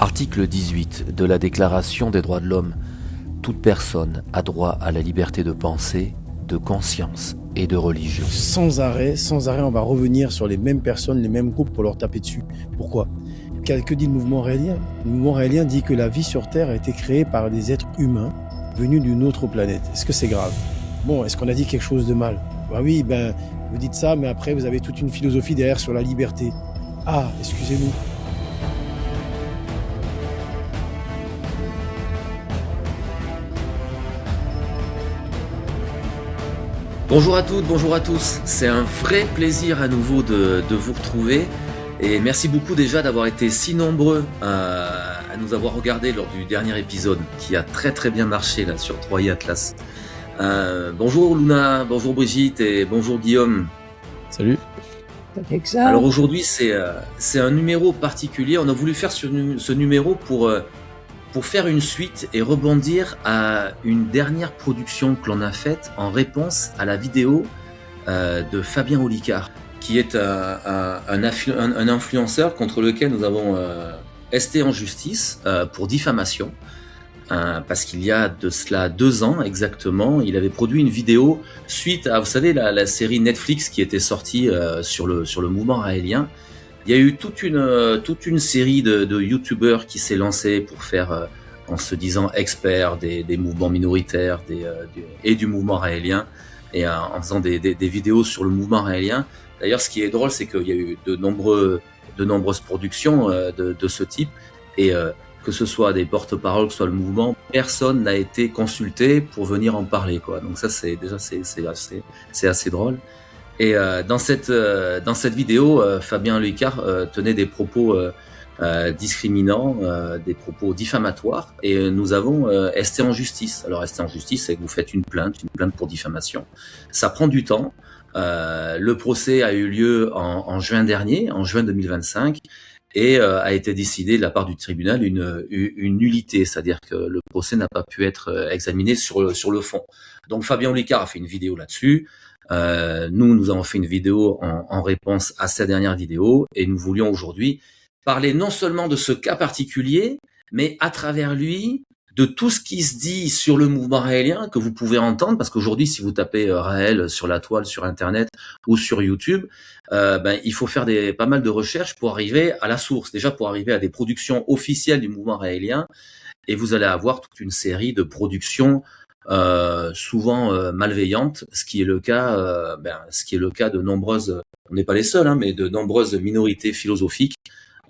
Article 18 de la Déclaration des droits de l'homme. Toute personne a droit à la liberté de pensée, de conscience et de religion. Sans arrêt, on va revenir sur les mêmes personnes, les mêmes groupes pour leur taper dessus. Pourquoi ? Que dit le mouvement raélien ? Le mouvement raélien dit que la vie sur Terre a été créée par des êtres humains venus d'une autre planète. Est-ce que c'est grave ? Bon, est-ce qu'on a dit quelque chose de mal ? Bah oui, vous dites ça, mais après vous avez toute une philosophie derrière sur la liberté. Ah, excusez-nous. Bonjour à toutes, bonjour à tous. C'est un vrai plaisir à nouveau de vous retrouver. Et merci beaucoup déjà d'avoir été si nombreux à nous avoir regardé lors du dernier épisode qui a très très bien marché là sur Troyer Atlas. Bonjour Luna, bonjour Brigitte et bonjour Guillaume. Salut. Alors aujourd'hui c'est un numéro particulier. On a voulu faire ce numéro pour faire une suite et rebondir à une dernière production que l'on a faite en réponse à la vidéo de Fabien Olicard, qui est un influenceur contre lequel nous avons esté en justice pour diffamation, parce qu'il y a de cela 2 ans exactement, il avait produit une vidéo suite à, vous savez, la série Netflix qui était sortie sur le mouvement raélien. Il y a eu toute une série de youtubeurs qui s'est lancé pour faire, en se disant experts des mouvements minoritaires et du mouvement raélien, et en faisant des vidéos sur le mouvement raélien. D'ailleurs, ce qui est drôle, c'est qu'il y a eu de nombreuses productions de ce type, et que ce soit des porte-paroles, que ce soit le mouvement, personne n'a été consulté pour venir en parler, quoi. Donc ça, c'est assez drôle. Et dans cette vidéo, Fabien Olicard tenait des propos discriminants, des propos diffamatoires, et nous avons esté en justice. Alors esté en justice, c'est que vous faites une plainte pour diffamation. Ça prend du temps. Le procès a eu lieu en juin dernier, en juin 2025, et a été décidé de la part du tribunal une nullité, c'est-à-dire que le procès n'a pas pu être examiné sur le fond. Donc Fabien Olicard a fait une vidéo là-dessus. Nous avons fait une vidéo en réponse à sa dernière vidéo, et nous voulions aujourd'hui parler non seulement de ce cas particulier, mais à travers lui, de tout ce qui se dit sur le mouvement raélien que vous pouvez entendre, parce qu'aujourd'hui, si vous tapez Raël sur la toile, sur Internet ou sur YouTube, il faut faire pas mal de recherches pour arriver à la source, déjà pour arriver à des productions officielles du mouvement raélien, et vous allez avoir toute une série de productions souvent malveillantes, ce qui est le cas de nombreuses, on n'est pas les seuls, mais de nombreuses minorités philosophiques.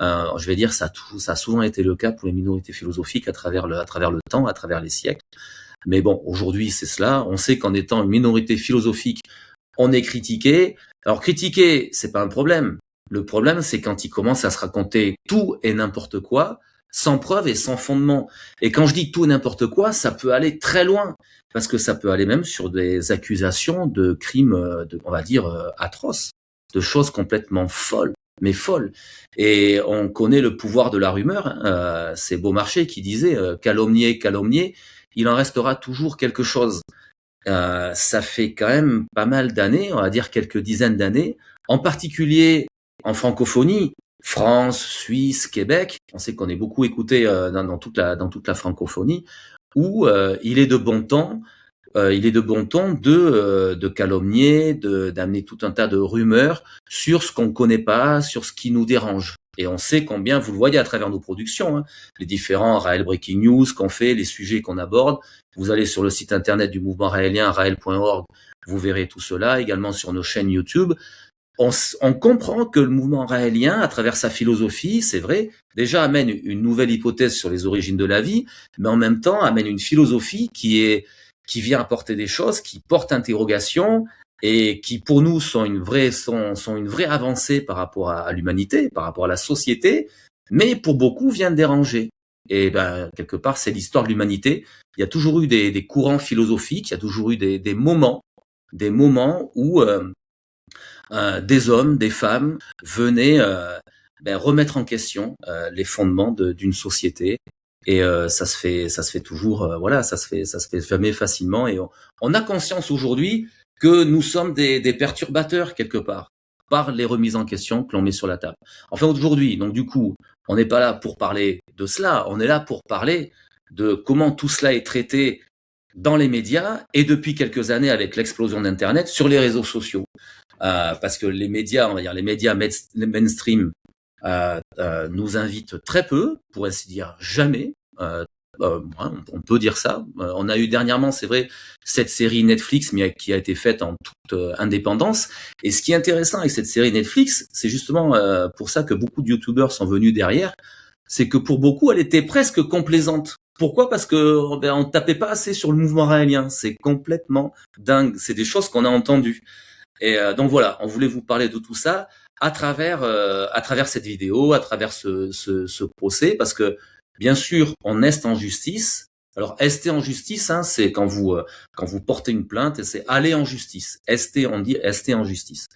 Je vais dire, ça a souvent été le cas pour les minorités philosophiques à travers le temps, à travers les siècles. Mais bon, aujourd'hui, c'est cela. On sait qu'en étant une minorité philosophique, on est critiqué. Alors, critiquer, c'est pas un problème. Le problème, c'est quand il commence à se raconter tout et n'importe quoi, sans preuve et sans fondement. Et quand je dis tout et n'importe quoi, ça peut aller très loin, parce que ça peut aller même sur des accusations de crimes, on va dire, atroces, de choses complètement folles. Mais folle. Et on connaît le pouvoir de la rumeur. C'est Beaumarchais qui disait calomnier, il en restera toujours quelque chose. Ça fait quand même pas mal d'années, on va dire quelques dizaines d'années, en particulier en francophonie, France, Suisse, Québec. On sait qu'on est beaucoup écouté dans toute la francophonie, où il est de bon ton. De calomnier, d'amener tout un tas de rumeurs sur ce qu'on connaît pas, sur ce qui nous dérange. Et on sait combien, vous le voyez à travers nos productions, les différents Raël Breaking News qu'on fait, les sujets qu'on aborde. Vous allez sur le site internet du mouvement raélien, raël.org, vous verrez tout cela, également sur nos chaînes YouTube. On comprend que le mouvement raélien, à travers sa philosophie, c'est vrai, déjà amène une nouvelle hypothèse sur les origines de la vie, mais en même temps amène une philosophie qui vient apporter des choses, qui portent interrogation, et qui pour nous sont une vraie avancée par rapport à l'humanité, par rapport à la société, mais pour beaucoup vient déranger. Et quelque part, c'est l'histoire de l'humanité. Il y a toujours eu des courants philosophiques, il y a toujours eu des moments où des hommes, des femmes venaient remettre en question les fondements d'une société. Et ça se fait toujours, ça se fait jamais facilement. Et on a conscience aujourd'hui que nous sommes des perturbateurs quelque part par les remises en question que l'on met sur la table. Enfin aujourd'hui, donc du coup, on n'est pas là pour parler de cela. On est là pour parler de comment tout cela est traité dans les médias et depuis quelques années avec l'explosion d'Internet sur les réseaux sociaux. Parce que les médias, on va dire les médias mainstream, nous invitent très peu, pour ainsi dire jamais. On peut dire ça. On a eu dernièrement, c'est vrai, cette série Netflix, mais qui a été faite en toute indépendance. Et ce qui est intéressant avec cette série Netflix, c'est justement pour ça que beaucoup de youtubeurs sont venus derrière, c'est que pour beaucoup, elle était presque complaisante. Pourquoi? Parce que on tapait pas assez sur le mouvement raélien. C'est complètement dingue. C'est des choses qu'on a entendues. Et donc voilà, on voulait vous parler de tout ça à travers cette vidéo, à travers ce procès, parce que bien sûr, on est en justice. Alors, ester en justice, hein, c'est quand vous portez une plainte, et c'est aller en justice. Ester, on dit ester en justice.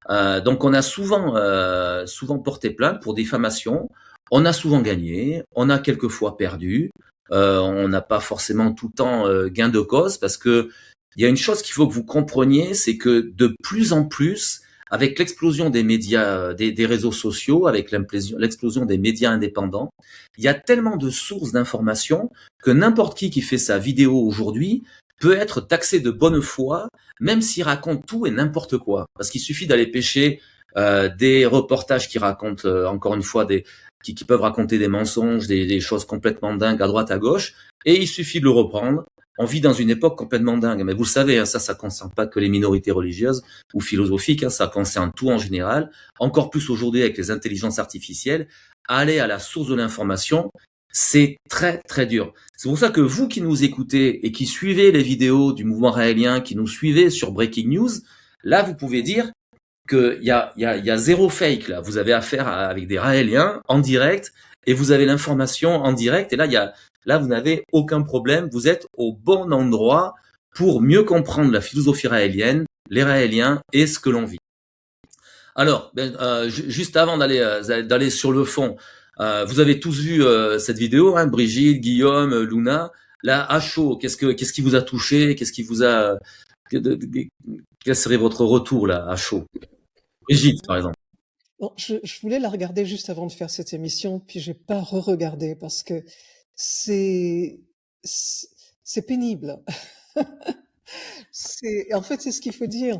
Donc, on a souvent porté plainte pour diffamation. On a souvent gagné, on a quelquefois perdu. On n'a pas forcément tout le temps gain de cause, parce que il y a une chose qu'il faut que vous compreniez, c'est que de plus en plus, avec l'explosion des médias, des réseaux sociaux, avec l'explosion des médias indépendants, il y a tellement de sources d'informations que n'importe qui fait sa vidéo aujourd'hui peut être taxé de bonne foi, même s'il raconte tout et n'importe quoi. Parce qu'il suffit d'aller pêcher des reportages qui racontent, encore une fois, qui peuvent raconter des mensonges, des choses complètement dingues à droite, à gauche, et il suffit de le reprendre. On vit dans une époque complètement dingue, mais vous le savez, hein, ça concerne pas que les minorités religieuses ou philosophiques, hein, ça concerne tout en général, encore plus aujourd'hui avec les intelligences artificielles. Aller à la source de l'information, c'est très très dur. C'est pour ça que vous qui nous écoutez et qui suivez les vidéos du mouvement raélien, qui nous suivez sur Breaking News, là vous pouvez dire qu'il y a zéro fake là. Vous avez affaire avec des raéliens en direct et vous avez l'information en direct, et là, vous n'avez aucun problème. Vous êtes au bon endroit pour mieux comprendre la philosophie raélienne, les raéliens et ce que l'on vit. Alors, juste avant d'aller sur le fond, vous avez tous vu cette vidéo, hein, Brigitte, Guillaume, Luna. Là, à chaud, qu'est-ce qui vous a touché? Qu'est-ce qui vous a quel serait votre retour là, à chaud? Brigitte, par exemple. Bon, je voulais la regarder juste avant de faire cette émission, puis j'ai pas re-regardé parce que c'est pénible. En fait, c'est ce qu'il faut dire.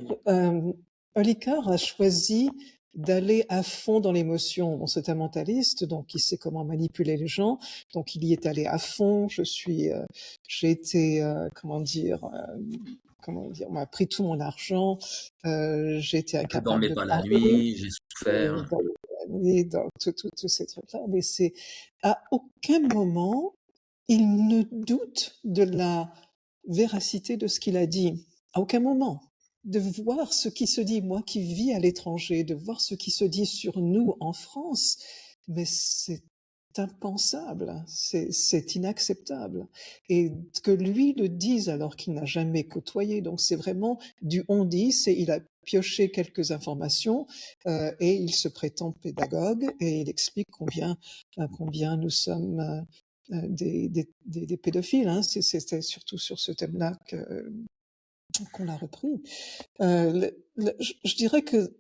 Olicard a choisi d'aller à fond dans l'émotion. Bon, c'est un mentaliste, donc il sait comment manipuler les gens. Donc il y est allé à fond. J'ai été, comment dire, on m'a pris tout mon argent. J'ai été incapable de pas parler. la nuit, j'ai souffert. Dans tous ces trucs-là, mais c'est à aucun moment il ne doute de la véracité de ce qu'il a dit. À aucun moment. De voir ce qui se dit, moi qui vis à l'étranger, de voir ce qui se dit sur nous en France, mais c'est impensable, c'est inacceptable. Et que lui le dise alors qu'il n'a jamais côtoyé, donc c'est vraiment du on-dit, il a pioché quelques informations et il se prétend pédagogue et il explique combien nous sommes des pédophiles. Hein. C'était surtout sur ce thème-là qu'on l'a repris. Je dirais que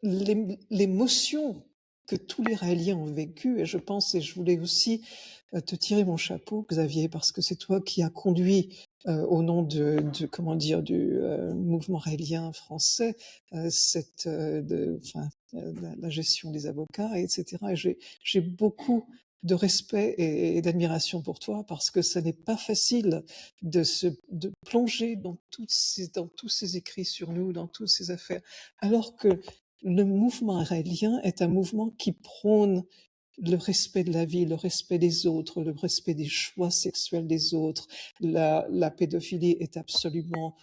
l'émotion que tous les Raéliens ont vécue, et je pense, et je voulais aussi te tirer mon chapeau, Xavier, parce que c'est toi qui as conduit au nom du mouvement raélien français la gestion des avocats, etc. Et j'ai beaucoup de respect et d'admiration pour toi, parce que ça n'est pas facile de plonger dans tous ces écrits sur nous, dans toutes ces affaires, alors que le mouvement raélien est un mouvement qui prône le respect de la vie, le respect des autres, le respect des choix sexuels des autres. La pédophilie est absolument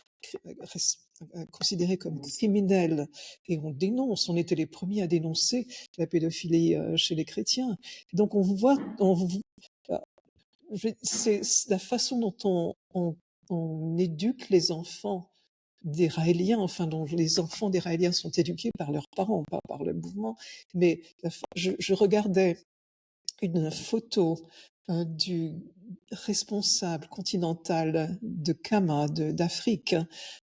considérée comme criminelle, et on était les premiers à dénoncer la pédophilie chez les chrétiens. Donc c'est la façon dont on éduque les enfants des Raéliens, enfin dont les enfants des Raéliens sont éduqués par leurs parents, pas par le mouvement. Mais je regardais une photo du responsable continental de Kama, d'Afrique,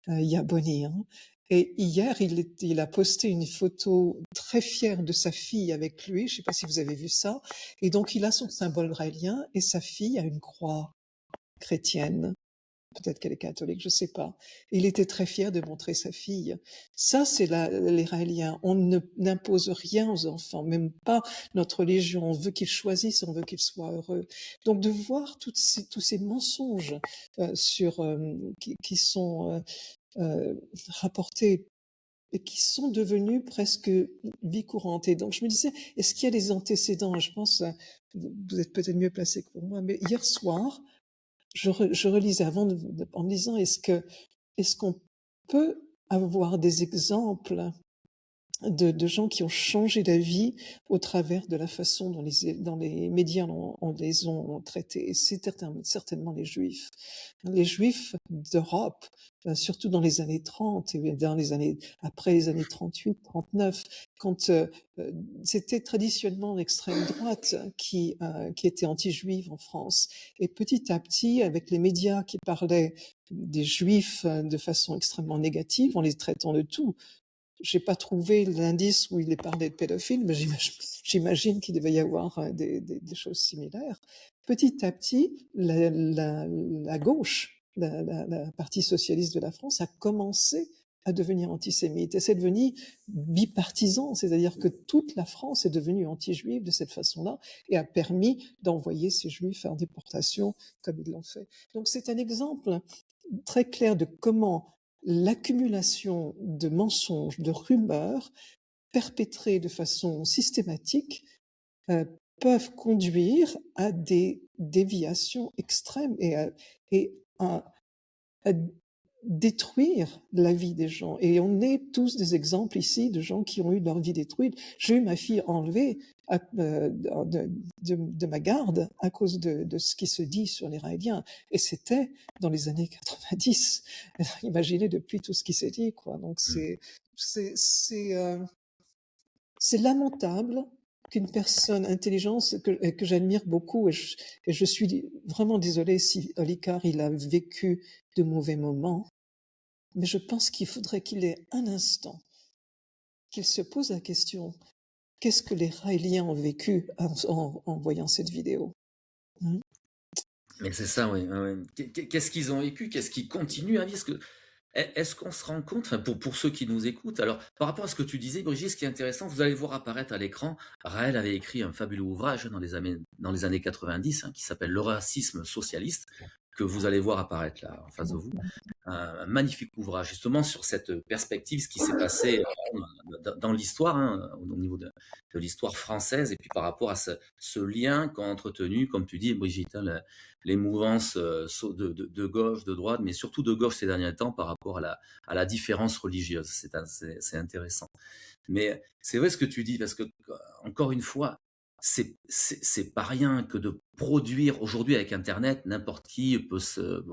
Yaboni, hein, Et hier, il a posté une photo très fière de sa fille avec lui. Je ne sais pas si vous avez vu ça. Et donc, il a son symbole raélien et sa fille a une croix chrétienne. Peut-être qu'elle est catholique, je ne sais pas. Il était très fier de montrer sa fille. Ça, c'est les Raéliens. On n'impose rien aux enfants, même pas notre religion. On veut qu'ils choisissent, on veut qu'ils soient heureux. Donc de voir tous ces mensonges qui sont rapportés et qui sont devenus presque vie courante. Et donc je me disais, est-ce qu'il y a des antécédents? Je pense, vous êtes peut-être mieux placé que pour moi, mais hier soir, je relisais en me disant, est-ce qu'on peut avoir des exemples de gens qui ont changé d'avis au travers de la façon dont les médias les ont traités. Et c'est certainement les Juifs. Les Juifs d'Europe, surtout dans les années 30 et après les années 38, 39, quand c'était traditionnellement l'extrême droite qui était anti-juive en France. Et petit à petit, avec les médias qui parlaient des Juifs de façon extrêmement négative, en les traitant de tout, j'ai pas trouvé l'indice où il est parlé de pédophile, mais j'imagine qu'il devait y avoir des choses similaires. Petit à petit, la gauche, la partie socialiste de la France a commencé à devenir antisémite. Et c'est devenu bipartisan, c'est-à-dire que toute la France est devenue anti-juive de cette façon-là et a permis d'envoyer ces juifs en déportation comme ils l'ont fait. Donc c'est un exemple très clair de comment l'accumulation de mensonges, de rumeurs perpétrées de façon systématique peuvent conduire à des déviations extrêmes et à détruire la vie des gens. Et on est tous des exemples ici de gens qui ont eu leur vie détruite. J'ai eu ma fille enlevée de ma garde à cause de ce qui se dit sur les Raéliens. Et c'était dans les années 90. Imaginez depuis tout ce qui s'est dit, quoi. Donc c'est lamentable qu'une personne intelligente que j'admire beaucoup, et je suis vraiment désolée si Olicard il a vécu de mauvais moments, mais je pense qu'il faudrait qu'il ait un instant, qu'il se pose la question, qu'est-ce que les Raéliens ont vécu en voyant cette vidéo? Mais c'est ça, oui. Qu'est-ce qu'ils ont vécu? Qu'est-ce qu'ils continuent à vivre? Est-ce qu'on se rend compte, enfin pour ceux qui nous écoutent, alors par rapport à ce que tu disais, Brigitte, ce qui est intéressant, vous allez voir apparaître à l'écran, Raël avait écrit un fabuleux ouvrage dans les années 90 qui s'appelle Le racisme socialiste, que vous allez voir apparaître là en face de vous. Un magnifique ouvrage justement sur cette perspective, ce qui s'est passé dans l'histoire, au niveau de l'histoire française, et puis par rapport à ce lien qu'ont entretenu, comme tu dis, Brigitte, les mouvances de gauche, de droite, mais surtout de gauche ces derniers temps par rapport à la différence religieuse. C'est intéressant. Mais c'est vrai ce que tu dis, parce que, encore une fois, c'est pas rien que de produire aujourd'hui avec Internet, n'importe qui peut se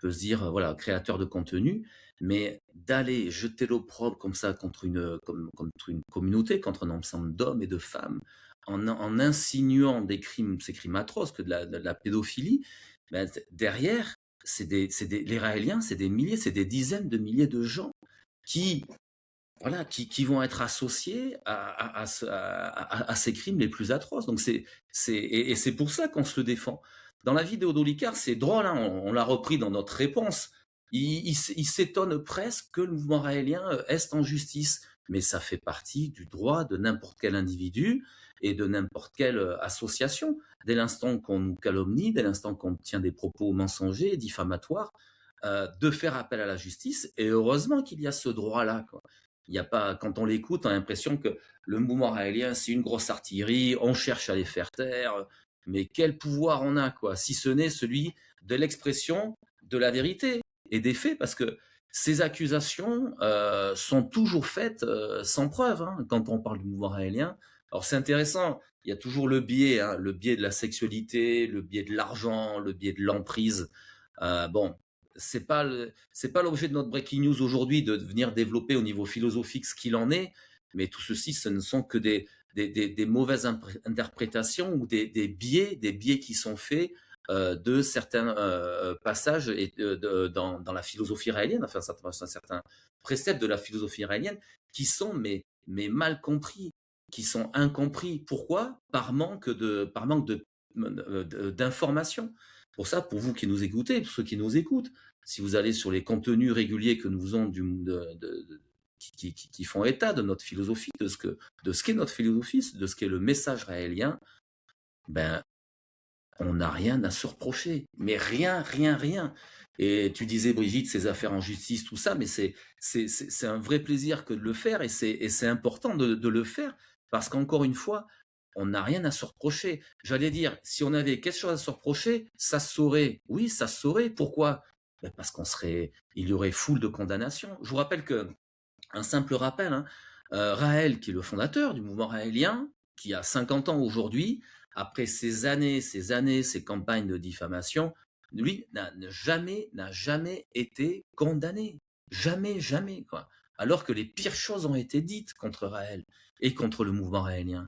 dire, voilà, créateur de contenu, mais d'aller jeter l'opprobre comme ça contre une communauté, contre un ensemble d'hommes et de femmes, en insinuant ces crimes atroces que de la pédophilie, ben, derrière, les Raéliens, c'est des milliers, c'est des dizaines de milliers de gens qui vont être associés à ces crimes les plus atroces. Donc c'est pour ça qu'on se le défend. Dans la vidéo d'Olicard, c'est drôle, on l'a repris dans notre réponse. Il s'étonne presque que le mouvement raélien est en justice, mais ça fait partie du droit de n'importe quel individu et de n'importe quelle association. Dès l'instant qu'on nous calomnie, dès l'instant qu'on tient des propos mensongers, diffamatoires, de faire appel à la justice. Et heureusement qu'il y a ce droit-là, quoi. Il y a pas, quand on l'écoute, on a l'impression que le mouvement raélien, c'est une grosse artillerie, on cherche à les faire taire, mais quel pouvoir on a, quoi, si ce n'est celui de l'expression de la vérité et des faits, parce que ces accusations sont toujours faites sans preuve, quand on parle du mouvement raélien. Alors c'est intéressant, il y a toujours le biais de la sexualité, le biais de l'argent, le biais de l'emprise. Bon, c'est pas l'objet de notre breaking news aujourd'hui de venir développer au niveau philosophique ce qu'il en est, mais tout ceci, ce ne sont que des mauvaises interprétations ou des biais qui sont faits de certains passages dans la philosophie raélienne, enfin certains préceptes de la philosophie raélienne qui sont mais mal compris, qui sont incompris. Pourquoi? Par manque d'information. Pour ça, pour vous qui nous écoutez, pour ceux qui nous écoutent, si vous allez sur les contenus réguliers que nous faisons qui font état de notre philosophie, de ce qu'est notre philosophie, de ce qu'est le message raélien, ben, on n'a rien à se reprocher. Mais rien, rien, rien. Et tu disais, Brigitte, ces affaires en justice, tout ça, mais c'est un vrai plaisir que de le faire, et c'est important de le faire, parce qu'encore une fois, on n'a rien à se reprocher. J'allais dire, si on avait quelque chose à se reprocher, ça se saurait. Oui, ça se saurait. Pourquoi? Ben parce il y aurait foule de condamnations. Je vous rappelle un simple rappel, hein, Raël, qui est le fondateur du mouvement raélien, qui a 50 ans aujourd'hui, après ces campagnes de diffamation, lui n'a jamais été condamné. Jamais, jamais, quoi. Alors que les pires choses ont été dites contre Raël et contre le mouvement raélien.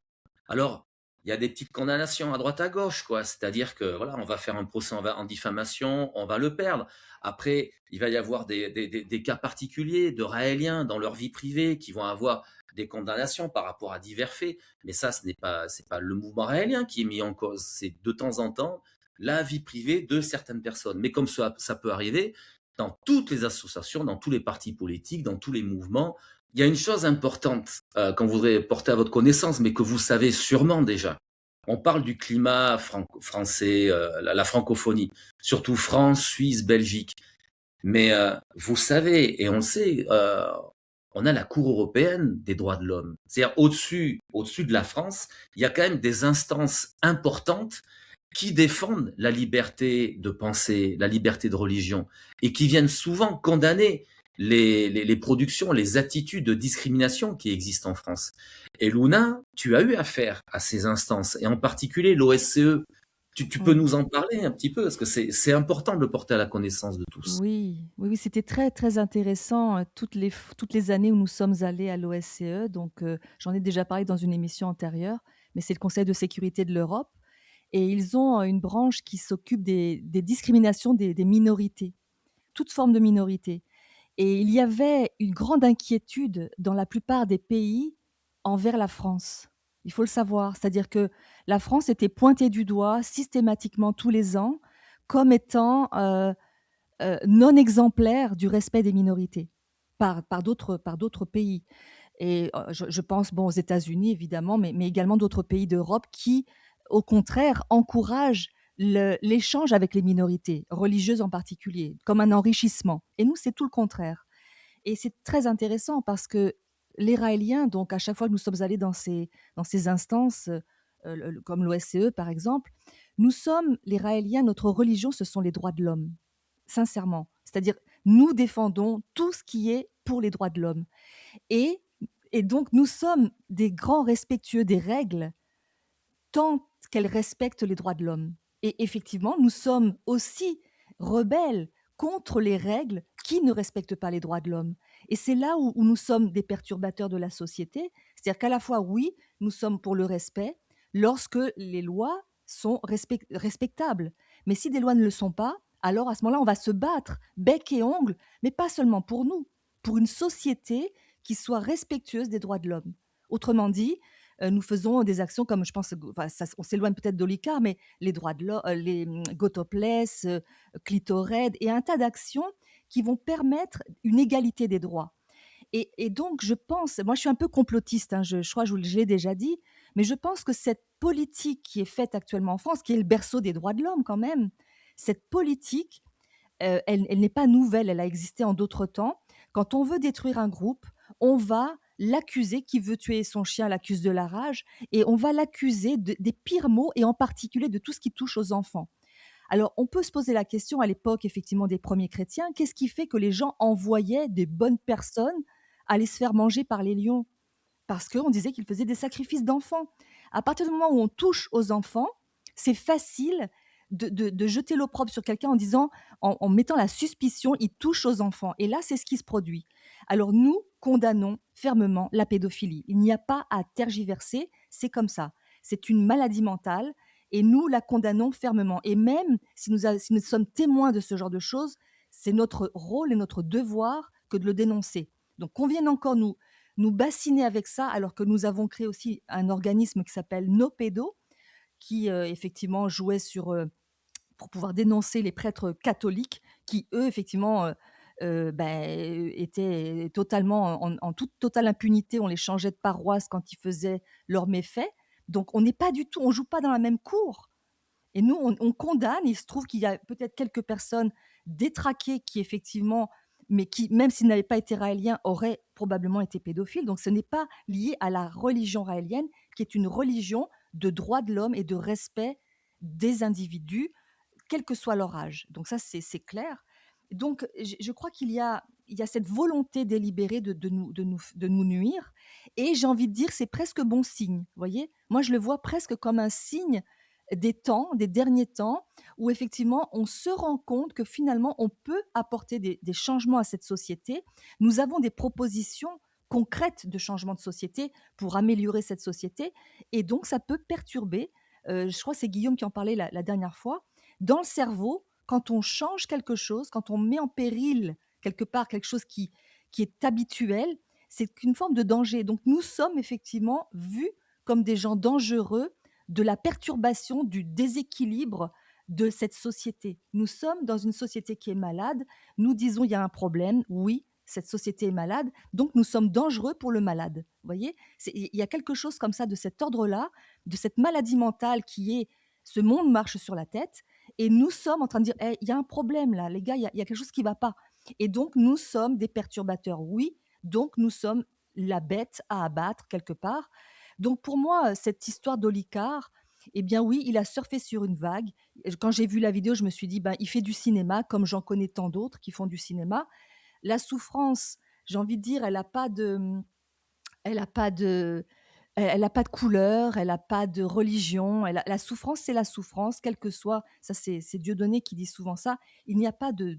Alors, il y a des petites condamnations à droite à gauche, quoi. C'est-à-dire que voilà, on va faire un procès en diffamation, on va le perdre. Après, il va y avoir des cas particuliers de Raéliens dans leur vie privée qui vont avoir des condamnations par rapport à divers faits. Mais ça, c'est pas le mouvement raélien qui est mis en cause. C'est de temps en temps la vie privée de certaines personnes. Mais comme ça peut arriver dans toutes les associations, dans tous les partis politiques, dans tous les mouvements, il y a une chose importante qu'on voudrait porter à votre connaissance, mais que vous savez sûrement déjà. On parle du climat français, la francophonie, surtout France, Suisse, Belgique. Mais vous savez, et on le sait, on a la Cour européenne des droits de l'homme. C'est-à-dire au-dessus de la France, il y a quand même des instances importantes qui défendent la liberté de penser, la liberté de religion, et qui viennent souvent condamner les productions, les attitudes de discrimination qui existent en France. Et Luna, tu as eu affaire à ces instances, et en particulier l'OSCE. Tu peux nous en parler un petit peu, parce que c'est important de le porter à la connaissance de tous. Oui, oui, oui, c'était très, très intéressant, toutes les années où nous sommes allés à l'OSCE. Donc, j'en ai déjà parlé dans une émission antérieure, mais c'est le Conseil de sécurité de l'Europe, et ils ont une branche qui s'occupe des discriminations des minorités, toute forme de minorité. Et il y avait une grande inquiétude dans la plupart des pays envers la France. Il faut le savoir, c'est-à-dire que la France était pointée du doigt systématiquement tous les ans comme étant non exemplaire du respect des minorités par d'autres pays. Et je pense bon, aux États-Unis, évidemment, mais également d'autres pays d'Europe qui, au contraire, encouragent l'échange avec les minorités, religieuses en particulier, comme un enrichissement. Et nous, c'est tout le contraire. Et c'est très intéressant parce que les Raéliens, donc à chaque fois que nous sommes allés dans ces instances, comme l'OSCE par exemple, nous sommes, les Raéliens, notre religion, ce sont les droits de l'homme, sincèrement. C'est-à-dire, nous défendons tout ce qui est pour les droits de l'homme. Et, et donc, nous sommes des grands respectueux des règles tant qu'elles respectent les droits de l'homme. Et effectivement, nous sommes aussi rebelles contre les règles qui ne respectent pas les droits de l'homme. Et c'est là où nous sommes des perturbateurs de la société. C'est-à-dire qu'à la fois, oui, nous sommes pour le respect lorsque les lois sont respectables. Mais si des lois ne le sont pas, alors à ce moment-là, on va se battre bec et ongle, mais pas seulement pour nous, pour une société qui soit respectueuse des droits de l'homme. Autrement dit, nous faisons des actions comme, je pense, enfin, on s'éloigne peut-être d'Olika, mais les droits de l'homme, les Gotopless, Clitored, et un tas d'actions qui vont permettre une égalité des droits. Et donc, je pense, moi je suis un peu complotiste, hein, je crois que je l'ai déjà dit, mais je pense que cette politique qui est faite actuellement en France, qui est le berceau des droits de l'homme quand même, cette politique, elle n'est pas nouvelle, elle a existé en d'autres temps. Quand on veut détruire un groupe, on va l'accuser, qui veut tuer son chien l'accuse de la rage, et on va l'accuser des pires mots, et en particulier de tout ce qui touche aux enfants. Alors, on peut se poser la question, à l'époque, effectivement, des premiers chrétiens, qu'est-ce qui fait que les gens envoyaient des bonnes personnes aller se faire manger par les lions? Parce qu'on disait qu'ils faisaient des sacrifices d'enfants. À partir du moment où on touche aux enfants, c'est facile de jeter l'opprobre sur quelqu'un en disant, en mettant la suspicion, il touche aux enfants. Et là, c'est ce qui se produit. Alors nous condamnons fermement la pédophilie. Il n'y a pas à tergiverser, c'est comme ça. C'est une maladie mentale et nous la condamnons fermement. Et même si nous sommes témoins de ce genre de choses, c'est notre rôle et notre devoir que de le dénoncer. Donc qu'on vienne encore nous bassiner avec ça, alors que nous avons créé aussi un organisme qui s'appelle No Pédos, qui effectivement jouait pour pouvoir dénoncer les prêtres catholiques qui, eux, effectivement, étaient totalement en toute totale impunité. On les changeait de paroisse quand ils faisaient leurs méfaits. Donc on n'est pas du tout, on joue pas dans la même cour. Et nous, on condamne. Il se trouve qu'il y a peut-être quelques personnes détraquées qui, effectivement, mais qui, même s'ils n'avaient pas été raéliens, auraient probablement été pédophiles. Donc ce n'est pas lié à la religion raélienne, qui est une religion de droits de l'homme et de respect des individus, quel que soit leur âge. Donc ça, c'est clair. Donc je crois qu'il y a cette volonté délibérée de nous nuire. Et j'ai envie de dire, c'est presque bon signe. Vous voyez, moi, je le vois presque comme un signe des derniers temps, où effectivement, on se rend compte que finalement, on peut apporter des changements à cette société. Nous avons des propositions concrètes de changement de société pour améliorer cette société. Et donc, ça peut perturber, je crois que c'est Guillaume qui en parlait la dernière fois, dans le cerveau, quand on change quelque chose, quand on met en péril quelque part quelque chose qui est habituel, c'est une forme de danger. Donc nous sommes effectivement vus comme des gens dangereux de la perturbation, du déséquilibre de cette société. Nous sommes dans une société qui est malade. Nous disons il y a un problème. Oui, cette société est malade. Donc nous sommes dangereux pour le malade. Vous voyez, il y a quelque chose comme ça de cet ordre-là, de cette maladie mentale qui est ce monde marche sur la tête. Et nous sommes en train de dire, il y a un problème là, les gars, il y a quelque chose qui ne va pas. Et donc, nous sommes des perturbateurs, oui. Donc, nous sommes la bête à abattre quelque part. Donc, pour moi, cette histoire d'Olicard, eh bien oui, il a surfé sur une vague. Quand j'ai vu la vidéo, je me suis dit, ben, il fait du cinéma, comme j'en connais tant d'autres qui font du cinéma. La souffrance, j'ai envie de dire, elle a pas de, elle a pas de couleur, elle a pas de religion. La souffrance, c'est la souffrance, quelle que soit. Ça, c'est Dieudonné qui dit souvent ça. Il n'y a pas de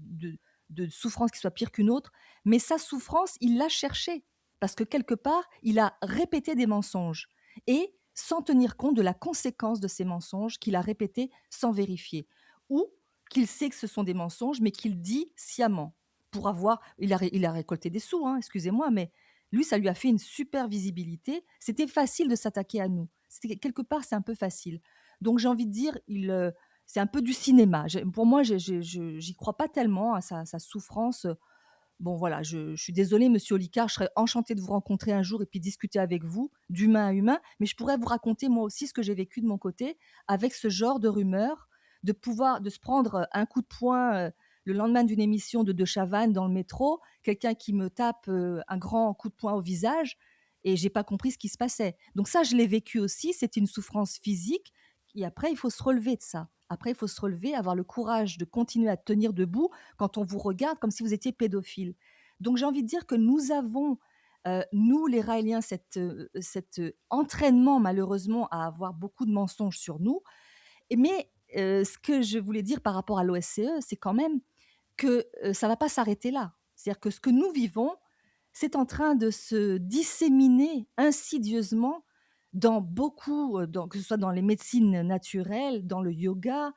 souffrance qui soit pire qu'une autre. Mais sa souffrance, il l'a cherchée. Parce que quelque part, il a répété des mensonges. Et sans tenir compte de la conséquence de ces mensonges qu'il a répétés sans vérifier. Ou qu'il sait que ce sont des mensonges, mais qu'il dit sciemment. Il a récolté des sous, hein, excusez-moi, mais lui, ça lui a fait une super visibilité. C'était facile de s'attaquer à nous. Quelque part, c'est un peu facile. Donc, j'ai envie de dire, c'est un peu du cinéma. Pour moi, j'y crois pas tellement à sa souffrance. Bon, voilà, je suis désolée, monsieur Olicard, je serais enchantée de vous rencontrer un jour et puis discuter avec vous, d'humain à humain, mais je pourrais vous raconter moi aussi ce que j'ai vécu de mon côté avec ce genre de rumeurs, de se prendre un coup de poing le lendemain d'une émission de Chavannes dans le métro, quelqu'un qui me tape un grand coup de poing au visage et j'ai pas compris ce qui se passait. Donc ça, je l'ai vécu aussi, c'est une souffrance physique et après, il faut se relever de ça. Après, il faut se relever, avoir le courage de continuer à tenir debout quand on vous regarde comme si vous étiez pédophile. Donc j'ai envie de dire que nous avons, nous les Raéliens, cet entraînement malheureusement à avoir beaucoup de mensonges sur nous. Mais ce que je voulais dire par rapport à l'OSCE, c'est quand même que ça ne va pas s'arrêter là. C'est-à-dire que ce que nous vivons, c'est en train de se disséminer insidieusement dans beaucoup, que ce soit dans les médecines naturelles, dans le yoga,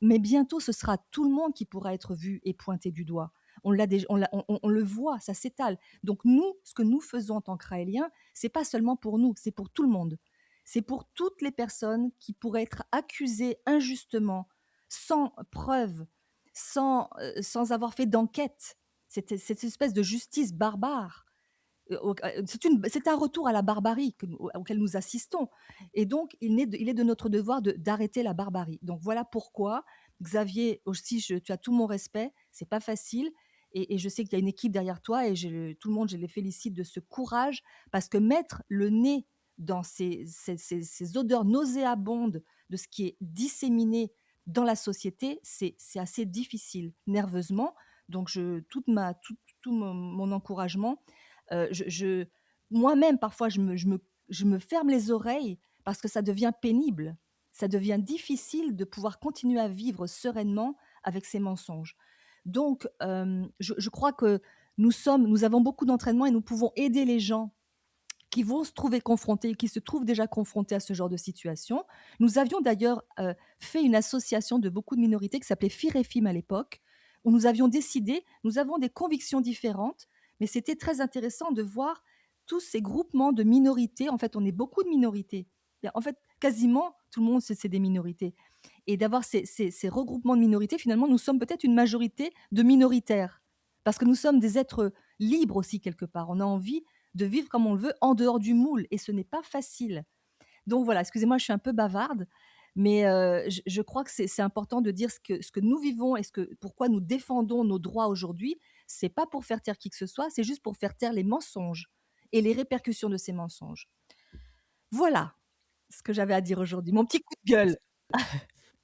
mais bientôt ce sera tout le monde qui pourra être vu et pointé du doigt. On le voit, ça s'étale. Donc nous, ce que nous faisons en tant que Raéliens, c'est pas seulement pour nous, c'est pour tout le monde. C'est pour toutes les personnes qui pourraient être accusées injustement, sans preuve, sans avoir fait d'enquête. Cette espèce de justice barbare. C'est un retour à la barbarie auquel nous assistons. Et donc, il est de notre devoir d'arrêter la barbarie. Donc voilà pourquoi, Xavier, aussi, tu as tout mon respect. C'est pas facile. Et je sais qu'il y a une équipe derrière toi et tout le monde, je les félicite de ce courage parce que mettre le nez dans ces odeurs nauséabondes de ce qui est disséminé dans la société, c'est assez difficile nerveusement. Donc, tout mon encouragement. Moi-même, parfois, je me ferme les oreilles parce que ça devient pénible. Ça devient difficile de pouvoir continuer à vivre sereinement avec ces mensonges. Donc, je crois que nous avons beaucoup d'entraînement et nous pouvons aider les gens qui vont se trouver confrontés, qui se trouvent déjà confrontés à ce genre de situation. Nous avions d'ailleurs fait une association de beaucoup de minorités qui s'appelait FIREFIM à l'époque, où nous avions décidé, nous avons des convictions différentes, mais c'était très intéressant de voir tous ces groupements de minorités. En fait, on est beaucoup de minorités. En fait, quasiment tout le monde, c'est des minorités. Et d'avoir ces regroupements de minorités, finalement, nous sommes peut-être une majorité de minoritaires. Parce que nous sommes des êtres libres aussi, quelque part. On a envie de vivre comme on le veut, en dehors du moule. Et ce n'est pas facile. Donc voilà, excusez-moi, je suis un peu bavarde. Mais je crois que c'est important de dire ce que nous vivons et pourquoi nous défendons nos droits aujourd'hui. C'est pas pour faire taire qui que ce soit, c'est juste pour faire taire les mensonges et les répercussions de ces mensonges. Voilà ce que j'avais à dire aujourd'hui. Mon petit coup de gueule.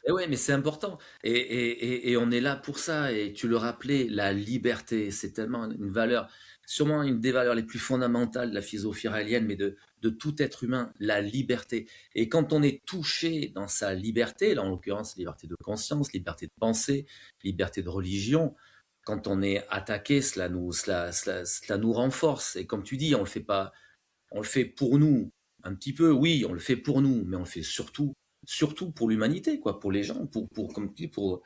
Et ouais, mais c'est important. Et on est là pour ça. Et tu le rappelais, la liberté, c'est tellement une valeur, sûrement une des valeurs les plus fondamentales de la philosophie raélienne, mais de tout être humain, la liberté. Et quand on est touché dans sa liberté, là en l'occurrence, liberté de conscience, liberté de pensée, liberté de religion, quand on est attaqué, cela nous renforce. Et comme tu dis, on le fait pas, on le fait pour nous, un petit peu, oui, on le fait pour nous, mais on le fait surtout pour l'humanité, quoi, pour les gens, comme tu dis, pour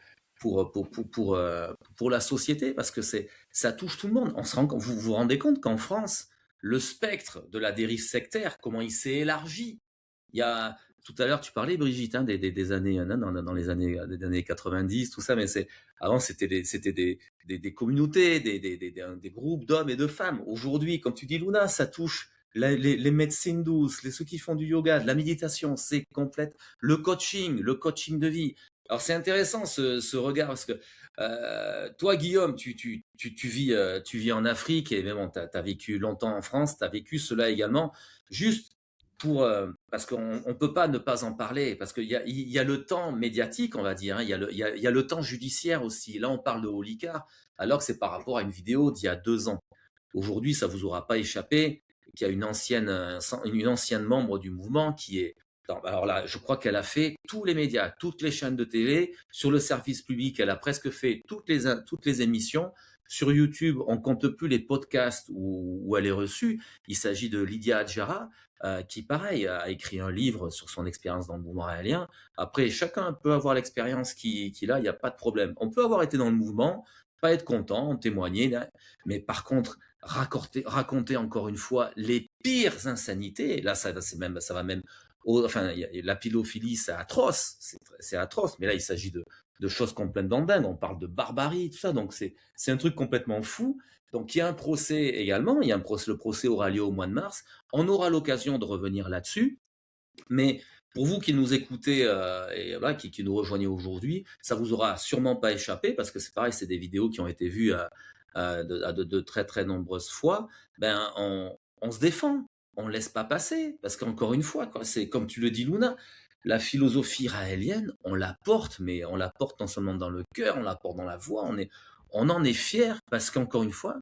la société, parce que ça touche tout le monde. Vous vous rendez compte qu'en France, le spectre de la dérive sectaire, comment il s'est élargi. Il y a, tout à l'heure, tu parlais, Brigitte, hein, des années, dans les années 90, tout ça, mais avant, c'était des communautés, des groupes d'hommes et de femmes. Aujourd'hui, comme tu dis, Luna, ça touche les médecines douces, ceux qui font du yoga, de la méditation, c'est complète. Le coaching de vie. Alors c'est intéressant ce regard parce que toi, Guillaume, tu vis en Afrique et bon, tu as vécu longtemps en France, tu as vécu cela également. Juste parce qu'on ne peut pas ne pas en parler, parce qu'il y a le temps médiatique, on va dire, hein, il y a le temps judiciaire aussi. Là, on parle de Olicard, alors que c'est par rapport à une vidéo d'il y a 2 ans. Aujourd'hui, ça vous aura pas échappé qu'il y a une ancienne membre du mouvement qui est... Alors là, je crois qu'elle a fait tous les médias, toutes les chaînes de télé, sur le service public, elle a presque fait toutes les émissions. Sur YouTube, on compte plus les podcasts où elle est reçue. Il s'agit de Lydia Adjara, qui, pareil, a écrit un livre sur son expérience dans le mouvement raélien. Après, chacun peut avoir l'expérience qu'il a, il n'y a pas de problème. On peut avoir été dans le mouvement, pas être content, témoigner, mais par contre, raconter encore une fois les pires insanités. Là, ça va même. Enfin, la pédophilie, c'est atroce, c'est atroce. Mais là, il s'agit de choses complètement dingues. On parle de barbarie, tout ça. Donc, c'est un truc complètement fou. Donc, il y a un procès également. Le procès aura lieu au mois de mars. On aura l'occasion de revenir là-dessus. Mais pour vous qui nous écoutez et voilà, qui nous rejoignez aujourd'hui, ça vous aura sûrement pas échappé parce que c'est pareil, c'est des vidéos qui ont été vues de très très nombreuses fois. Ben on se défend, on laisse pas passer parce qu'encore une fois, quoi, c'est comme tu le dis, Luna, la philosophie raélienne, on la porte, mais on la porte non seulement dans le cœur, on la porte dans la voix, on en est fier parce qu'encore une fois,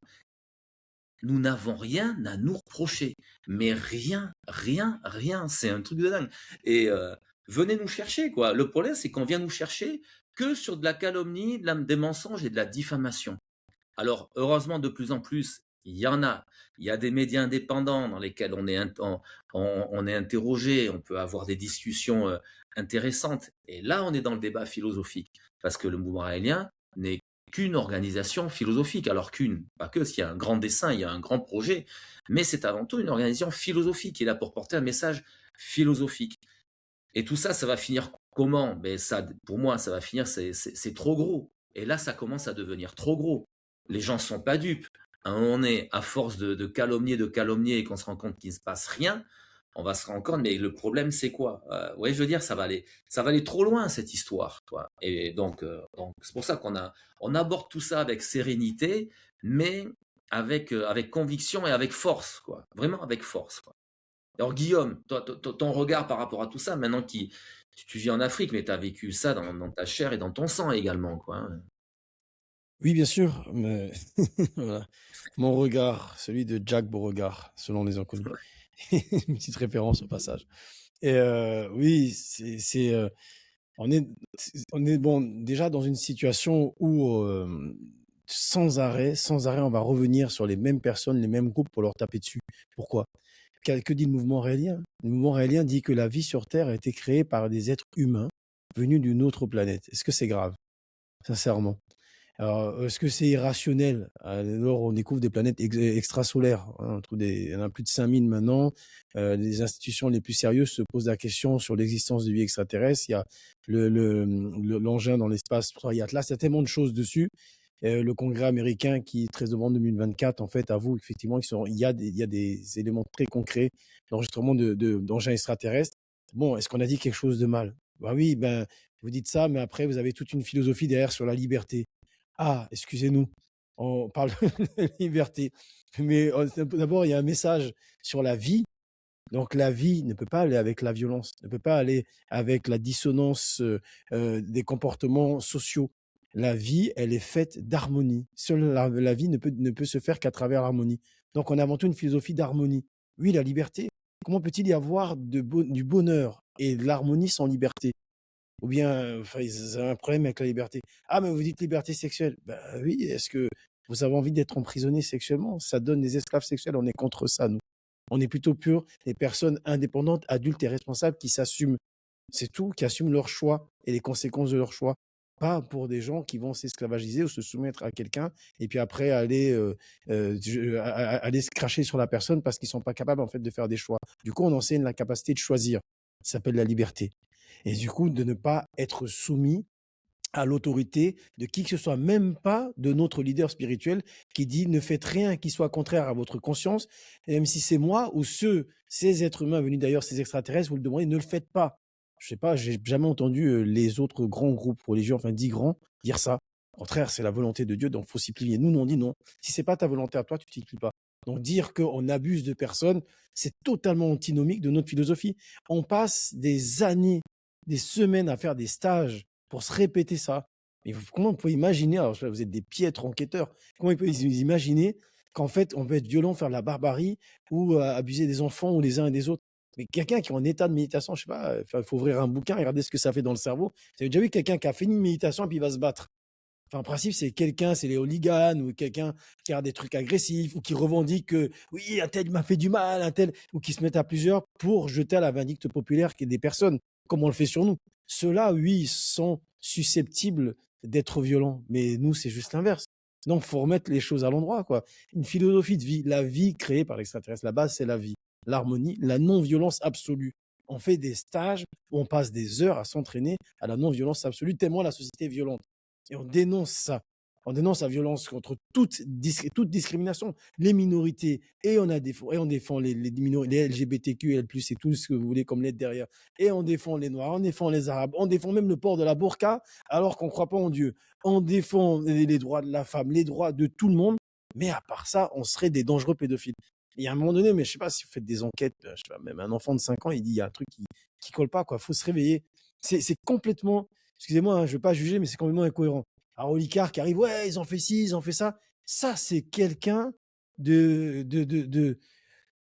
nous n'avons rien à nous reprocher. Mais rien, rien, rien. C'est un truc de dingue. Et venez nous chercher, quoi. Le problème, c'est qu'on vient nous chercher que sur de la calomnie, des mensonges et de la diffamation. Alors, heureusement, de plus en plus, il y en a. Il y a des médias indépendants dans lesquels on est interrogé, on peut avoir des discussions intéressantes. Et là, on est dans le débat philosophique. Parce que le mouvement raélien n'est qu'une organisation philosophique, alors pas que, s'il y a un grand dessein, il y a un grand projet, mais c'est avant tout une organisation philosophique qui est là pour porter un message philosophique. Et tout ça, ça va finir comment? Ben ça, pour moi, ça va finir, c'est trop gros. Et là, ça commence à devenir trop gros. Les gens ne sont pas dupes. À un moment donné, à force de calomnier et qu'on se rend compte qu'il ne se passe rien, on va se rendre compte, mais le problème, c'est quoi? Ouais, je veux dire, ça va aller trop loin, cette histoire, toi. Et donc c'est pour ça on aborde tout ça avec sérénité, mais avec conviction et avec force, quoi. Vraiment avec force, quoi. Alors, Guillaume, toi, ton regard par rapport à tout ça, maintenant tu vis en Afrique, mais tu as vécu ça dans ta chair et dans ton sang également, quoi, hein. Oui, bien sûr, mais voilà. Mon regard, celui de Jack Beauregard, selon les inconnus. Une petite référence au passage. Et oui, on est bon, déjà dans une situation où sans arrêt, on va revenir sur les mêmes personnes, les mêmes groupes pour leur taper dessus. Pourquoi? Que dit le mouvement raélien? Le mouvement raélien dit que la vie sur Terre a été créée par des êtres humains venus d'une autre planète. Est-ce que c'est grave? Sincèrement. Alors, est-ce que c'est irrationnel? Alors, on découvre des planètes extrasolaires, hein, on trouve il y en a plus de 5000 maintenant. Les institutions les plus sérieuses se posent la question sur l'existence de vie extraterrestre. Il y a l'engin dans l'espace, il y a Atlas, il y a tellement de choses dessus. Le Congrès américain qui, 13 novembre 2024, en fait, avoue effectivement il y a des éléments très concrets d'enregistrement d'engins extraterrestres. Bon, est-ce qu'on a dit quelque chose de mal? Bah oui, ben, vous dites ça, mais après, vous avez toute une philosophie derrière sur la liberté. Ah, excusez-nous, on parle de liberté. Mais d'abord, il y a un message sur la vie. Donc la vie ne peut pas aller avec la violence, ne peut pas aller avec la dissonance des comportements sociaux. La vie, elle est faite d'harmonie. Seule la vie ne peut se faire qu'à travers l'harmonie. Donc on a avant tout une philosophie d'harmonie. Oui, la liberté. Comment peut-il y avoir du bonheur et de l'harmonie sans liberté? Ou bien, enfin, ils ont un problème avec la liberté. Ah, mais vous dites liberté sexuelle. Ben oui, est-ce que vous avez envie d'être emprisonné sexuellement? Ça donne des esclaves sexuels, on est contre ça, nous. On est plutôt pour des personnes indépendantes, adultes et responsables qui s'assument. C'est tout, qui assument leur choix et les conséquences de leur choix. Pas pour des gens qui vont s'esclavagiser ou se soumettre à quelqu'un et puis après aller se cracher sur la personne parce qu'ils sont pas capables en fait de faire des choix. Du coup, on enseigne la capacité de choisir. Ça s'appelle la liberté. Et du coup, de ne pas être soumis à l'autorité de qui que ce soit, même pas de notre leader spirituel qui dit ne faites rien qui soit contraire à votre conscience, et même si c'est moi ou ces êtres humains venus d'ailleurs, ces extraterrestres, vous le demandez, ne le faites pas. Je sais pas, j'ai jamais entendu les autres grands groupes religieux, enfin 10 grands, dire ça. Au contraire, c'est la volonté de Dieu, donc faut s'y plier. Nous, on dit non. Si c'est pas ta volonté à toi, tu t'y plies pas. Donc dire qu'on abuse de personnes, c'est totalement antinomique de notre philosophie. On passe des années, des semaines à faire des stages pour se répéter ça. Mais comment vous pouvez imaginer, alors vous êtes des piètres enquêteurs, comment vous pouvez imaginer qu'en fait, on peut être violent, faire de la barbarie ou abuser des enfants ou les uns et des autres? Mais quelqu'un qui est en état de méditation, je sais pas, il faut ouvrir un bouquin et regarder ce que ça fait dans le cerveau. Vous avez déjà vu quelqu'un qui a fini une méditation et puis il va se battre? Enfin, en principe, c'est quelqu'un, c'est les hooligans ou quelqu'un qui a des trucs agressifs ou qui revendique que oui, un tel m'a fait du mal, un tel, ou qui se mettent à plusieurs pour jeter à la vindicte populaire qui est des personnes, comme on le fait sur nous. Ceux-là, oui, sont susceptibles d'être violents, mais nous, c'est juste l'inverse. Donc, faut remettre les choses à l'endroit, quoi. Une philosophie de vie, la vie créée par l'extraterrestre, la base, c'est la vie, l'harmonie, la non-violence absolue. On fait des stages où on passe des heures à s'entraîner à la non-violence absolue, tellement la société est violente. Et on dénonce ça. On dénonce la violence contre toute discrimination, les minorités, et on défend les LGBTQ, L+, et tout ce que vous voulez comme lettre derrière. Et on défend les Noirs, on défend les Arabes, on défend même le port de la burqa, alors qu'on ne croit pas en Dieu. On défend les droits de la femme, les droits de tout le monde, mais à part ça, on serait des dangereux pédophiles. Et à un moment donné, mais je sais pas si vous faites des enquêtes, je sais pas, même un enfant de 5 ans, il dit il y a un truc qui colle pas, quoi. Faut se réveiller. C'est complètement, excusez-moi, hein, je ne veux pas juger, mais c'est complètement incohérent. Alors, Olicard qui arrive, ouais, ils ont fait ci, ils ont fait ça. Ça, c'est quelqu'un de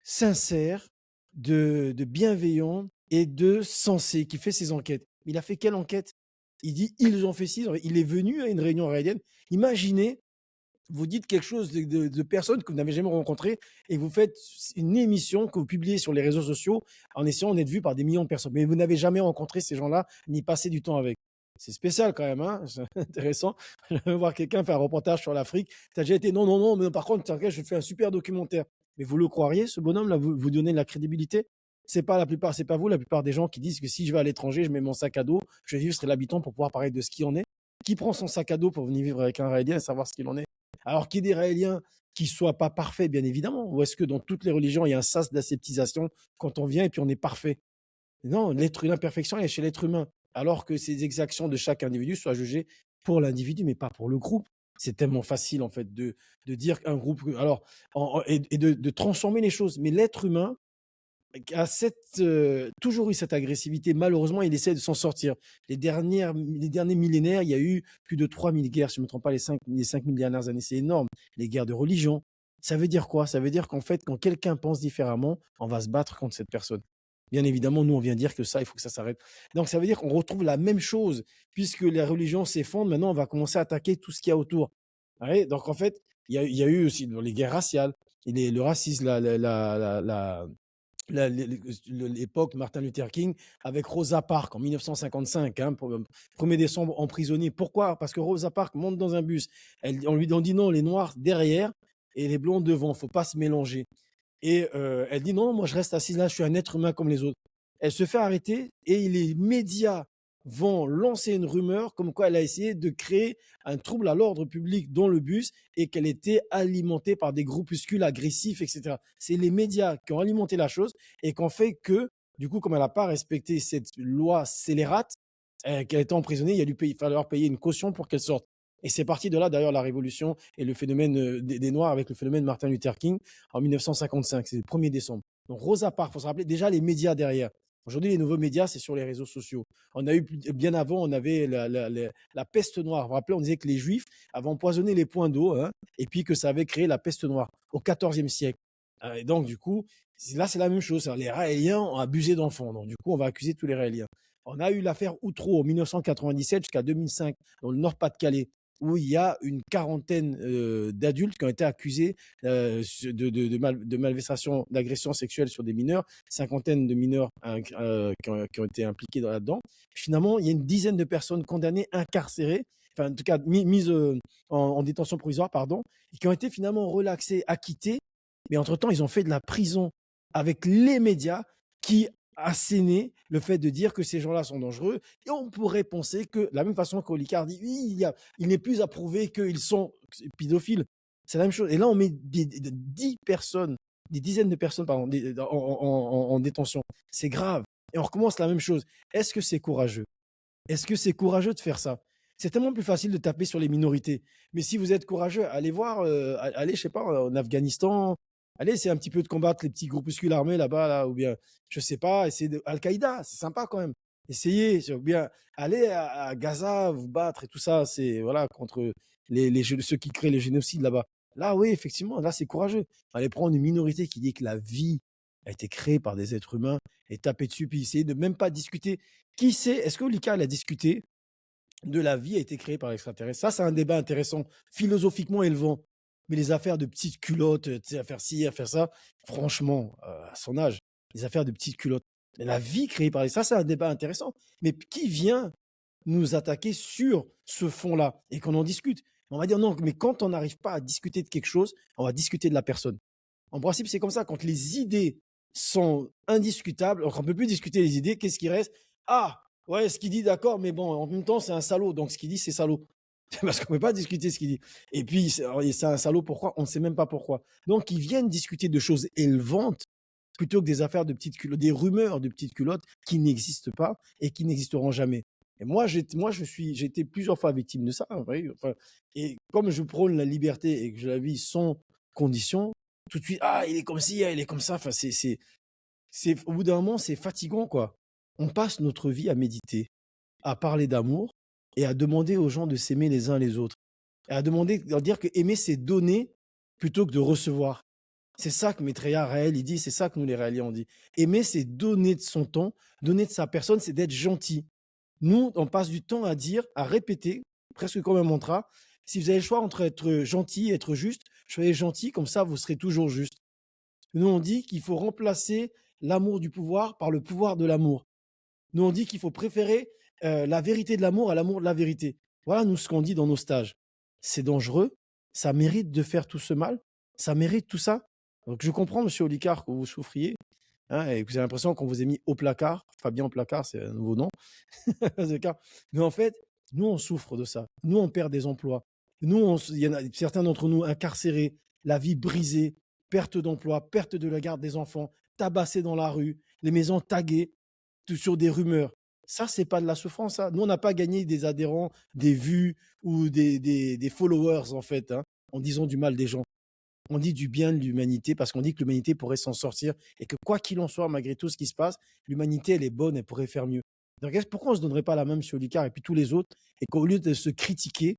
sincère, de bienveillant et de sensé qui fait ses enquêtes. Il a fait quelle enquête? Il dit, ils ont fait ci, il est venu à une réunion raélienne. Imaginez, vous dites quelque chose de personnes que vous n'avez jamais rencontrées et vous faites une émission que vous publiez sur les réseaux sociaux en essayant d'être vu par des millions de personnes. Mais vous n'avez jamais rencontré ces gens-là ni passé du temps avec. C'est spécial quand même, hein. C'est intéressant. Je vais voir quelqu'un faire un reportage sur l'Afrique. Tu as déjà été, non, non, non, mais par contre, je fais un super documentaire. Mais vous le croiriez, ce bonhomme-là, vous donnez de la crédibilité? C'est pas vous, la plupart des gens qui disent que si je vais à l'étranger, je mets mon sac à dos, je vais vivre sur l'habitant pour pouvoir parler de ce qui en est. Qui prend son sac à dos pour venir vivre avec un Raélien et savoir ce qu'il en est? Alors qu'il y ait des Raéliens qui soient pas parfaits, bien évidemment. Ou est-ce que dans toutes les religions, il y a un sas d'aseptisation quand on vient et puis on est parfait? Non, l'imperfection elle est chez l'être humain. Alors que ces exactions de chaque individu soient jugées pour l'individu, mais pas pour le groupe. C'est tellement facile, en fait, de dire qu'un groupe, alors, et de transformer les choses. Mais l'être humain a toujours eu cette agressivité. Malheureusement, il essaie de s'en sortir. Les derniers millénaires, il y a eu plus de 3000 guerres, si je ne me trompe pas, les 5000 dernières années. C'est énorme. Les guerres de religion. Ça veut dire quoi? Ça veut dire qu'en fait, quand quelqu'un pense différemment, on va se battre contre cette personne. Bien évidemment, nous, on vient dire que ça, il faut que ça s'arrête. Donc, ça veut dire qu'on retrouve la même chose. Puisque les religions s'effondrent, maintenant, on va commencer à attaquer tout ce qu'il y a autour. Ouais, donc, en fait, il y a eu aussi les guerres raciales, le racisme, l'époque Martin Luther King avec Rosa Parks en 1955, hein, 1er décembre emprisonné. Pourquoi? Parce que Rosa Parks monte dans un bus. On dit non, les noirs derrière et les blonds devant, faut pas se mélanger. Et elle dit non, moi je reste assise là, je suis un être humain comme les autres. Elle se fait arrêter et les médias vont lancer une rumeur comme quoi elle a essayé de créer un trouble à l'ordre public dans le bus et qu'elle était alimentée par des groupuscules agressifs, etc. C'est les médias qui ont alimenté la chose et qui ont fait que, du coup, comme elle n'a pas respecté cette loi scélérate, qu'elle était emprisonnée, il falloir payer une caution pour qu'elle sorte. Et c'est parti de là, d'ailleurs, la révolution et le phénomène des Noirs avec le phénomène Martin Luther King en 1955. C'est le 1er décembre. Donc, Rosa Parks, il faut se rappeler déjà les médias derrière. Aujourd'hui, les nouveaux médias, c'est sur les réseaux sociaux. On a eu, bien avant, on avait la peste noire. Vous vous rappelez, on disait que les Juifs avaient empoisonné les points d'eau, hein, et puis que ça avait créé la peste noire au XIVe siècle. Et donc, du coup, là, c'est la même chose. Les Raéliens ont abusé d'enfants. Donc, du coup, on va accuser tous les Raéliens. On a eu l'affaire Outreau en 1997 jusqu'à 2005 dans le Nord-Pas-de-Calais, où il y a une quarantaine d'adultes qui ont été accusés de malversation, d'agression sexuelle sur des mineurs, cinquantaine de mineurs qui ont été impliqués là-dedans. Finalement, il y a une dizaine de personnes condamnées, incarcérées, enfin en tout cas mises en détention provisoire, pardon, et qui ont été finalement relaxées, acquittées, mais entre-temps, ils ont fait de la prison avec les médias qui asséné le fait de dire que ces gens-là sont dangereux. Et on pourrait penser que, de la même façon qu'Olicard dit, oui, il n'est plus à prouver qu'ils sont pédophiles. C'est la même chose. Et là, on met 10 personnes, des dizaines de personnes pardon, en détention. C'est grave. Et on recommence la même chose. Est-ce que c'est courageux? Est-ce que c'est courageux de faire ça? C'est tellement plus facile de taper sur les minorités. Mais si vous êtes courageux, allez voir, allez, je sais pas, en Afghanistan, allez, c'est un petit peu de combattre les petits groupuscules armés là-bas, là, ou bien, je sais pas, essayez Al-Qaïda, c'est sympa quand même. Essayez, ou bien, allez à Gaza, vous battre et tout ça, c'est, voilà, contre ceux qui créent les génocides là-bas. Là, oui, effectivement, là, c'est courageux. Allez prendre une minorité qui dit que la vie a été créée par des êtres humains et taper dessus, puis essayer de même pas discuter. Qui sait, est-ce que Olika, elle a discuté de la vie a été créée par l'extraterrestre? Ça, c'est un débat intéressant, philosophiquement élevant. Mais les affaires de petites culottes, tu sais, à faire ci, à faire ça, franchement, à son âge, les affaires de petites culottes. Mais la vie créée par les... Ça, c'est un débat intéressant. Mais qui vient nous attaquer sur ce fond-là et qu'on en discute? On va dire non, mais quand on n'arrive pas à discuter de quelque chose, on va discuter de la personne. En principe, c'est comme ça. Quand les idées sont indiscutables, on ne peut plus discuter les idées, qu'est-ce qui reste? Ah, ouais, ce qu'il dit, d'accord, mais bon, en même temps, c'est un salaud. Donc, ce qu'il dit, c'est salaud. Parce qu'on ne peut pas discuter ce qu'il dit. Et puis, c'est un salaud, pourquoi? On ne sait même pas pourquoi. Donc, ils viennent discuter de choses élevantes plutôt que des affaires de petites culottes, des rumeurs de petites culottes qui n'existent pas et qui n'existeront jamais. Et moi, j'ai été plusieurs fois victime de ça. Hein, enfin, et comme je prône la liberté et que je la vis sans condition, tout de suite, ah, il est comme ci, il est comme ça. Enfin, au bout d'un moment, c'est fatigant, quoi. On passe notre vie à méditer, à parler d'amour et à demander aux gens de s'aimer les uns les autres. Et à dire que aimer, c'est donner plutôt que de recevoir. C'est ça que Maitreya Raël, il dit, c'est ça que nous les Raéliens on dit. Aimer, c'est donner de son temps, donner de sa personne, c'est d'être gentil. Nous, on passe du temps à dire, à répéter, presque comme un mantra, si vous avez le choix entre être gentil et être juste, soyez gentil, comme ça vous serez toujours juste. Nous, on dit qu'il faut remplacer l'amour du pouvoir par le pouvoir de l'amour. Nous, on dit qu'il faut préférer la vérité de l'amour à l'amour de la vérité. Voilà, nous, ce qu'on dit dans nos stages. C'est dangereux, ça mérite de faire tout ce mal, ça mérite tout ça. Donc, je comprends, monsieur Olicard, que vous souffriez, hein, et que vous avez l'impression qu'on vous ait mis au placard. Fabien au placard, c'est un nouveau nom. Mais en fait, nous, on souffre de ça. Nous, on perd des emplois. Nous, il y en a certains d'entre nous incarcérés, la vie brisée, perte d'emploi, perte de la garde des enfants, tabassés dans la rue, les maisons taguées sur des rumeurs. Ça, c'est pas de la souffrance. Ça. Nous, on n'a pas gagné des adhérents, des vues ou des followers, en fait, hein, en disant du mal des gens. On dit du bien de l'humanité parce qu'on dit que l'humanité pourrait s'en sortir et que quoi qu'il en soit, malgré tout ce qui se passe, l'humanité, elle est bonne, elle pourrait faire mieux. Donc, pourquoi on ne se donnerait pas la même sur Olicard et puis tous les autres et qu'au lieu de se critiquer,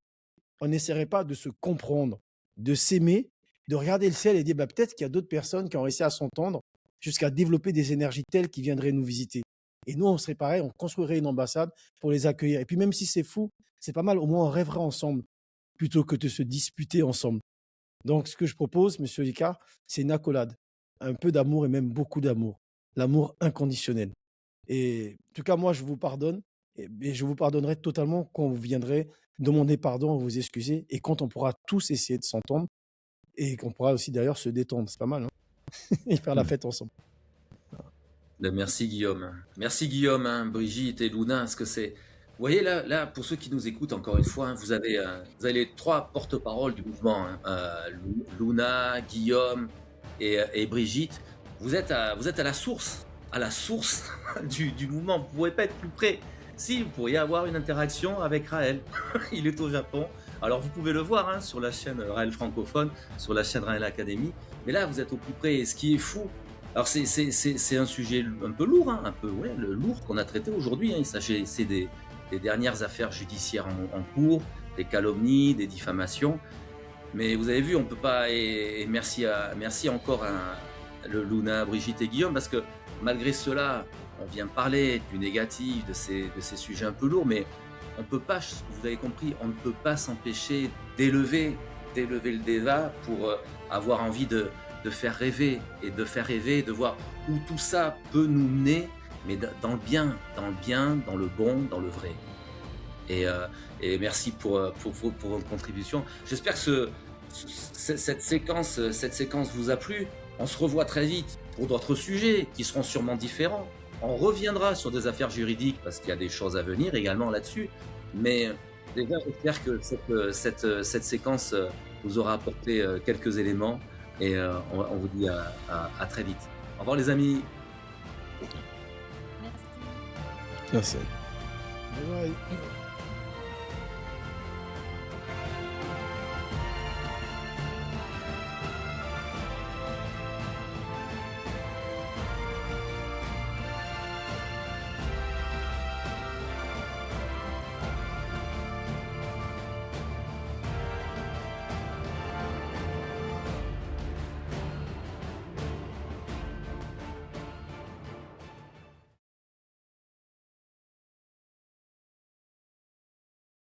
on n'essaierait pas de se comprendre, de s'aimer, de regarder le ciel et dire bah, peut-être qu'il y a d'autres personnes qui ont réussi à s'entendre jusqu'à développer des énergies telles qui viendraient nous visiter. Et nous, on serait pareil, on construirait une ambassade pour les accueillir. Et puis même si c'est fou, c'est pas mal, au moins on rêverait ensemble plutôt que de se disputer ensemble. Donc ce que je propose, monsieur Olicard, c'est une accolade, un peu d'amour et même beaucoup d'amour. l'amour inconditionnel. Et en tout cas, moi, je vous pardonne. Et je vous pardonnerai totalement quand vous viendrez demander pardon, vous excuser. Et quand on pourra tous essayer de s'entendre. Et qu'on pourra aussi d'ailleurs se détendre. C'est pas mal, hein. Et faire la fête ensemble. Ben, merci Guillaume. Merci Guillaume, hein, Brigitte et Luna. Parce que c'est... Vous voyez là, pour ceux qui nous écoutent encore une fois, hein, vous avez les 3 porte-paroles du mouvement, hein, Luna, Guillaume et Brigitte. Vous êtes à la source du mouvement. Vous ne pouvez pas être plus près. Si, vous pourriez avoir une interaction avec Raël. Il est au Japon. Alors vous pouvez le voir, hein, sur la chaîne Raël francophone, sur la chaîne Raël Academy. Mais là, vous êtes au plus près. Et ce qui est fou, alors c'est un sujet un peu lourd, hein, le lourd qu'on a traité aujourd'hui. Hein. Il s'agit des dernières affaires judiciaires en cours, des calomnies, des diffamations. Mais vous avez vu, on peut pas. Et merci encore à Luna, Brigitte et Guillaume, parce que malgré cela, on vient parler du négatif, de ces sujets un peu lourds, mais on peut pas, vous avez compris, on ne peut pas s'empêcher d'élever le débat pour avoir envie de faire rêver, de voir où tout ça peut nous mener, mais dans le bien, dans le bon, dans le vrai. Et merci pour votre contribution. J'espère que cette séquence vous a plu. On se revoit très vite pour d'autres sujets qui seront sûrement différents. On reviendra sur des affaires juridiques parce qu'il y a des choses à venir également là-dessus. Mais déjà, j'espère que cette séquence vous aura apporté quelques éléments. Et on vous dit à très vite. Au revoir les amis. Merci. Bye bye.